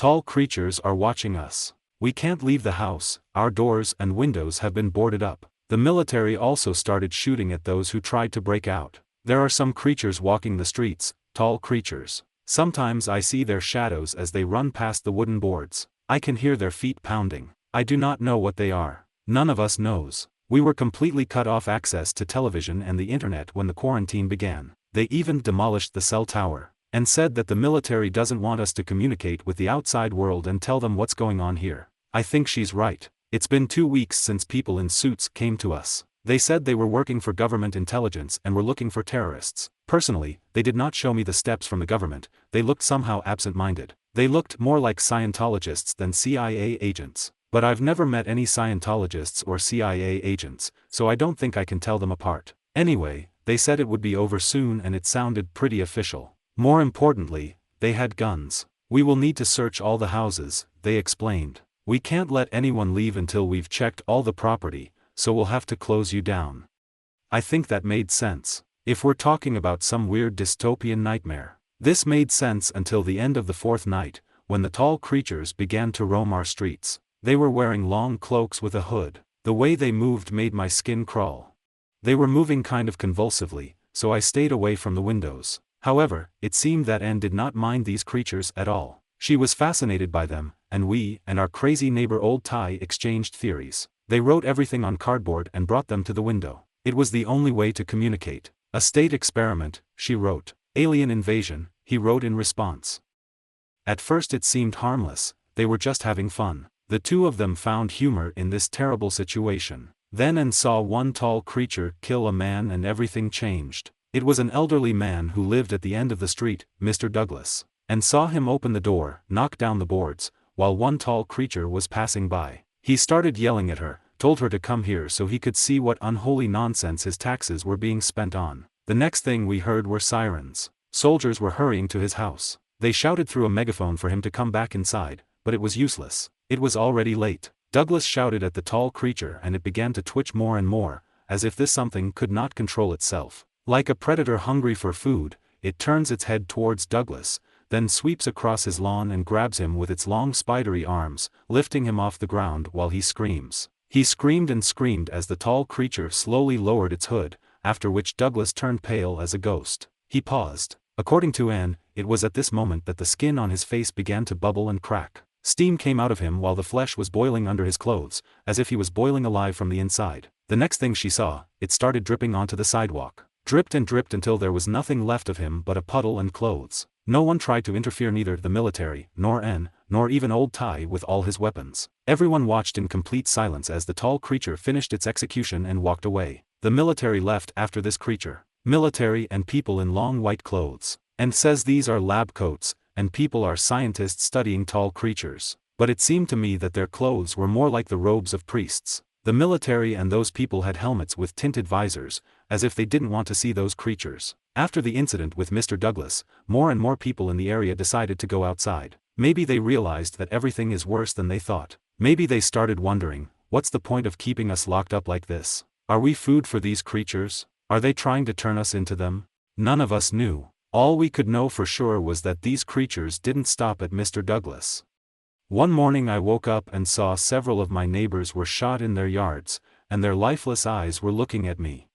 tall creatures are watching us. We can't leave the house, our doors and windows have been boarded up. The military also started shooting at those who tried to break out. There are some creatures walking the streets, tall creatures. Sometimes I see their shadows as they run past the wooden boards. I can hear their feet pounding. I do not know what they are. None of us knows. We were completely cut off access to television and the internet when the quarantine began. They even demolished the cell tower, and said that the military doesn't want us to communicate with the outside world and tell them what's going on here. I think she's right. It's been 2 weeks since people in suits came to us. They said they were working for government intelligence and were looking for terrorists. Personally, they did not show me the steps from the government. They looked somehow absent-minded. They looked more like Scientologists than CIA agents. But I've never met any Scientologists or CIA agents, so I don't think I can tell them apart. Anyway, they said it would be over soon and it sounded pretty official. More importantly, they had guns. We will need to search all the houses, they explained. We can't let anyone leave until we've checked all the property, so we'll have to close you down. I think that made sense. If we're talking about some weird dystopian nightmare. This made sense until the end of the 4th night, when the tall creatures began to roam our streets. They were wearing long cloaks with a hood. The way they moved made my skin crawl. They were moving kind of convulsively, so I stayed away from the windows. However, it seemed that Anne did not mind these creatures at all. She was fascinated by them, and we and our crazy neighbor Old Ty exchanged theories. They wrote everything on cardboard and brought them to the window. It was the only way to communicate. A state experiment, she wrote. Alien invasion, he wrote in response. At first it seemed harmless, they were just having fun. The two of them found humor in this terrible situation. Then Anne saw one tall creature kill a man and everything changed. It was an elderly man who lived at the end of the street, Mr. Douglas. And saw him open the door, knock down the boards, while one tall creature was passing by. He started yelling at her, told her to come here so he could see what unholy nonsense his taxes were being spent on. The next thing we heard were sirens. Soldiers were hurrying to his house. They shouted through a megaphone for him to come back inside, but it was useless. It was already late. Douglas shouted at the tall creature and it began to twitch more and more, as if this something could not control itself. Like a predator hungry for food, it turns its head towards Douglas, then sweeps across his lawn and grabs him with its long spidery arms, lifting him off the ground while he screams. He screamed and screamed as the tall creature slowly lowered its hood, after which Douglas turned pale as a ghost. He paused. According to Anne, it was at this moment that the skin on his face began to bubble and crack. Steam came out of him while the flesh was boiling under his clothes, as if he was boiling alive from the inside. The next thing she saw, it started dripping onto the sidewalk. Dripped and dripped until there was nothing left of him but a puddle and clothes. No one tried to interfere, neither the military, nor Anne, nor even Old Ty with all his weapons. Everyone watched in complete silence as the tall creature finished its execution and walked away. The military left after this creature. Military and people in long white clothes. And says these are lab coats, and people are scientists studying tall creatures. But it seemed to me that their clothes were more like the robes of priests. The military and those people had helmets with tinted visors, as if they didn't want to see those creatures. After the incident with Mr. Douglas, more and more people in the area decided to go outside. Maybe they realized that everything is worse than they thought. Maybe they started wondering, what's the point of keeping us locked up like this? Are we food for these creatures? Are they trying to turn us into them? None of us knew. All we could know for sure was that these creatures didn't stop at Mr. Douglas. One morning I woke up and saw several of my neighbors were shot in their yards, and their lifeless eyes were looking at me.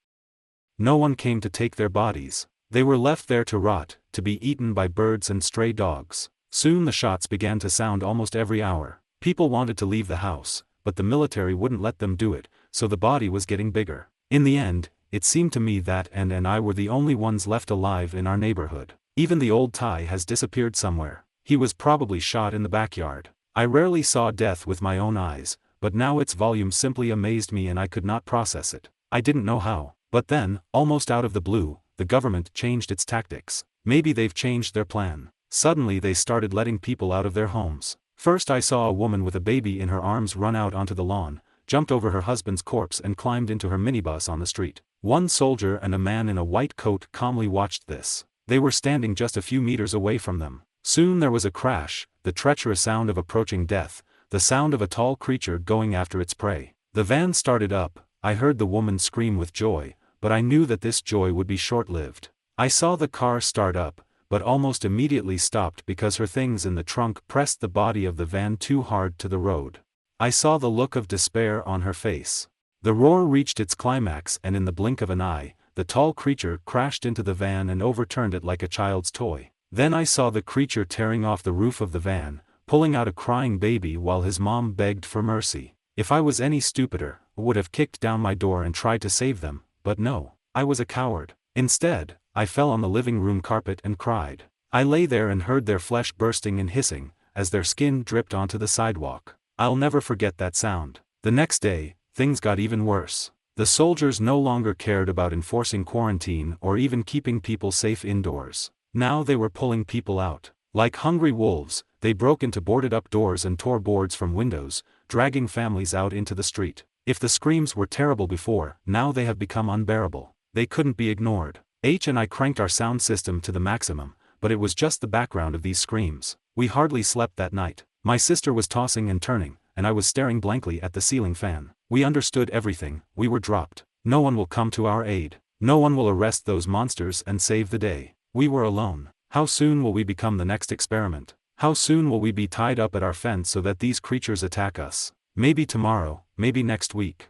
No one came to take their bodies. They were left there to rot, to be eaten by birds and stray dogs. Soon the shots began to sound almost every hour. People wanted to leave the house, but the military wouldn't let them do it, so the body was getting bigger. In the end, it seemed to me that Anne and I were the only ones left alive in our neighborhood. Even the Old Ty has disappeared somewhere. He was probably shot in the backyard. I rarely saw death with my own eyes, but now its volume simply amazed me and I could not process it. I didn't know how. But then, almost out of the blue, the government changed its tactics. Maybe they've changed their plan. Suddenly they started letting people out of their homes. First I saw a woman with a baby in her arms run out onto the lawn, jumped over her husband's corpse and climbed into her minibus on the street. One soldier and a man in a white coat calmly watched this. They were standing just a few meters away from them. Soon there was a crash, the treacherous sound of approaching death, the sound of a tall creature going after its prey. The van started up. I heard the woman scream with joy, but I knew that this joy would be short-lived. I saw the car start up, but almost immediately stopped because her things in the trunk pressed the body of the van too hard to the road. I saw the look of despair on her face. The roar reached its climax, and in the blink of an eye, the tall creature crashed into the van and overturned it like a child's toy. Then I saw the creature tearing off the roof of the van, pulling out a crying baby while his mom begged for mercy. If I was any stupider, I would have kicked down my door and tried to save them, but no, I was a coward. Instead, I fell on the living room carpet and cried. I lay there and heard their flesh bursting and hissing, as their skin dripped onto the sidewalk. I'll never forget that sound. The next day, things got even worse. The soldiers no longer cared about enforcing quarantine or even keeping people safe indoors. Now they were pulling people out. Like hungry wolves, they broke into boarded-up doors and tore boards from windows, dragging families out into the street. If the screams were terrible before, now they have become unbearable. They couldn't be ignored. H and I cranked our sound system to the maximum, but it was just the background of these screams. We hardly slept that night. My sister was tossing and turning, and I was staring blankly at the ceiling fan. We understood everything. We were dropped. No one will come to our aid. No one will arrest those monsters and save the day. We were alone. How soon will we become the next experiment? How soon will we be tied up at our fence so that these creatures attack us? Maybe tomorrow, maybe next week.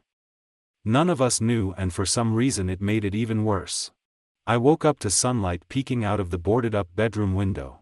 None of us knew, and for some reason it made it even worse. I woke up to sunlight peeking out of the boarded-up bedroom window.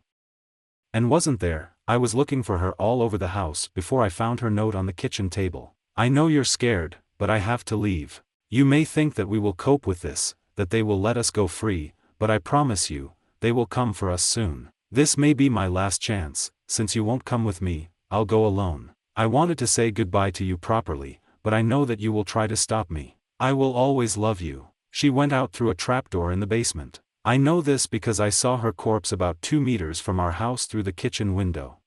And wasn't there. I was looking for her all over the house before I found her note on the kitchen table. I know you're scared, but I have to leave. You may think that we will cope with this, that they will let us go free, but I promise you, they will come for us soon. This may be my last chance. Since you won't come with me, I'll go alone. I wanted to say goodbye to you properly, but I know that you will try to stop me. I will always love you. She went out through a trapdoor in the basement. I know this because I saw her corpse about 2 meters from our house through the kitchen window.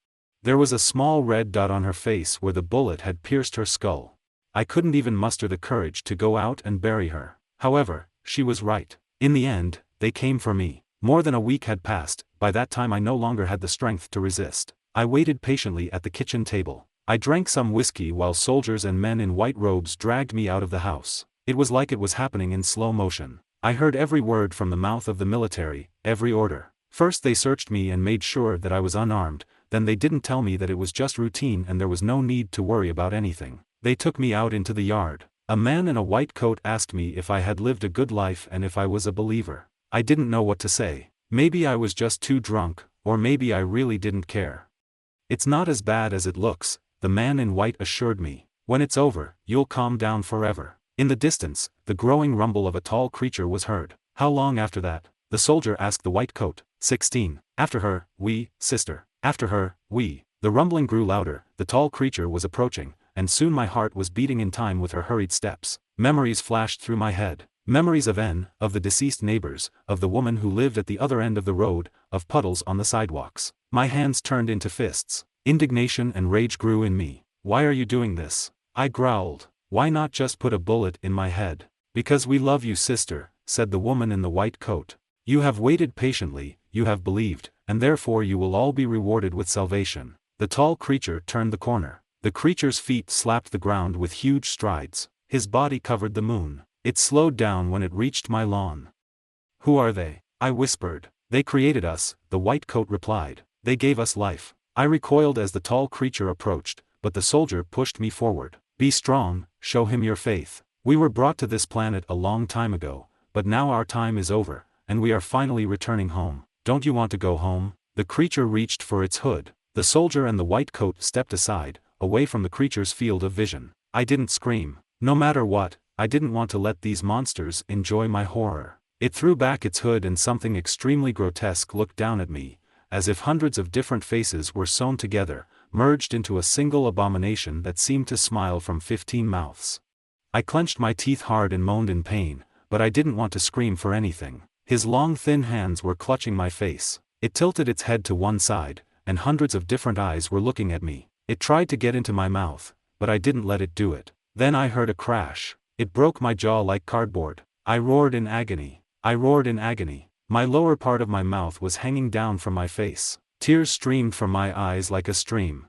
There was a small red dot on her face where the bullet had pierced her skull. I couldn't even muster the courage to go out and bury her. However, she was right. In the end, they came for me. More than a week had passed. By that time I no longer had the strength to resist. I waited patiently at the kitchen table. I drank some whiskey while soldiers and men in white robes dragged me out of the house. It was like it was happening in slow motion. I heard every word from the mouth of the military, every order. First they searched me and made sure that I was unarmed, then they didn't tell me that it was just routine and there was no need to worry about anything. They took me out into the yard. A man in a white coat asked me if I had lived a good life and if I was a believer. I didn't know what to say. Maybe I was just too drunk, or maybe I really didn't care. It's not as bad as it looks, the man in white assured me. When it's over, you'll calm down forever. In the distance, the growing rumble of a tall creature was heard. How long after that? The soldier asked the white coat. 16. After her, we, sister. After her, we. The rumbling grew louder, the tall creature was approaching, and soon my heart was beating in time with her hurried steps. Memories flashed through my head. Memories of N, of the deceased neighbors, of the woman who lived at the other end of the road, of puddles on the sidewalks. My hands turned into fists. Indignation and rage grew in me. Why are you doing this? I growled. Why not just put a bullet in my head? Because we love you, sister, said the woman in the white coat. You have waited patiently, you have believed, and therefore you will all be rewarded with salvation. The tall creature turned the corner. The creature's feet slapped the ground with huge strides. His body covered the moon. It slowed down when it reached my lawn. Who are they? I whispered. They created us, the white coat replied. They gave us life. I recoiled as the tall creature approached, but the soldier pushed me forward. Be strong, show him your faith. We were brought to this planet a long time ago, but now our time is over, and we are finally returning home. Don't you want to go home? The creature reached for its hood. The soldier and the white coat stepped aside, away from the creature's field of vision. I didn't scream. No matter what, I didn't want to let these monsters enjoy my horror. It threw back its hood and something extremely grotesque looked down at me, as if hundreds of different faces were sewn together, merged into a single abomination that seemed to smile from 15 mouths. I clenched my teeth hard and moaned in pain, but I didn't want to scream for anything. His long thin hands were clutching my face. It tilted its head to one side, and hundreds of different eyes were looking at me. It tried to get into my mouth, but I didn't let it do it. Then I heard a crash. It broke my jaw like cardboard. I roared in agony. I roared in agony. My lower part of my mouth was hanging down from my face. Tears streamed from my eyes like a stream.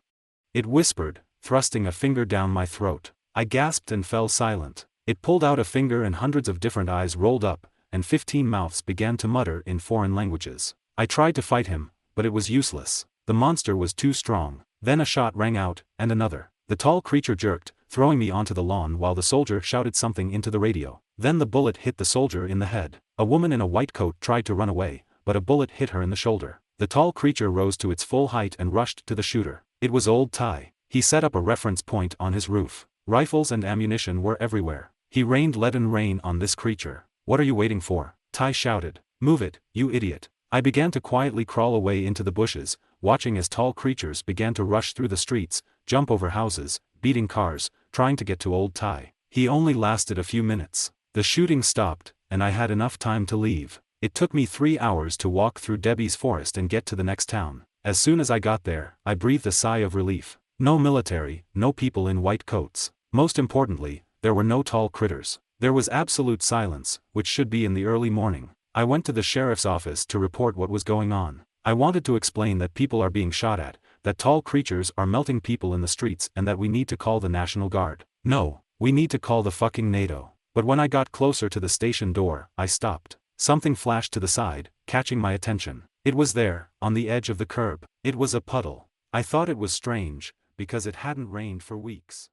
It whispered, thrusting a finger down my throat. I gasped and fell silent. It pulled out a finger and hundreds of different eyes rolled up, and 15 mouths began to mutter in foreign languages. I tried to fight him, but it was useless. The monster was too strong. Then a shot rang out, and another. The tall creature jerked, throwing me onto the lawn while the soldier shouted something into the radio. Then the bullet hit the soldier in the head. A woman in a white coat tried to run away, but a bullet hit her in the shoulder. The tall creature rose to its full height and rushed to the shooter. It was old Ty. He set up a reference point on his roof. Rifles and ammunition were everywhere. He rained leaden rain on this creature. "What are you waiting for?" Ty shouted. "Move it, you idiot." I began to quietly crawl away into the bushes, watching as tall creatures began to rush through the streets, jump over houses, beating cars, trying to get to old Ty. He only lasted a few minutes. The shooting stopped, and I had enough time to leave. It took me 3 hours to walk through Debbie's forest and get to the next town. As soon as I got there, I breathed a sigh of relief. No military, no people in white coats. Most importantly, there were no tall critters. There was absolute silence, which should be in the early morning. I went to the sheriff's office to report what was going on. I wanted to explain that people are being shot at, that tall creatures are melting people in the streets, and that we need to call the National Guard. No, we need to call the fucking NATO. But when I got closer to the station door, I stopped. Something flashed to the side, catching my attention. It was there, on the edge of the curb. It was a puddle. I thought it was strange, because it hadn't rained for weeks.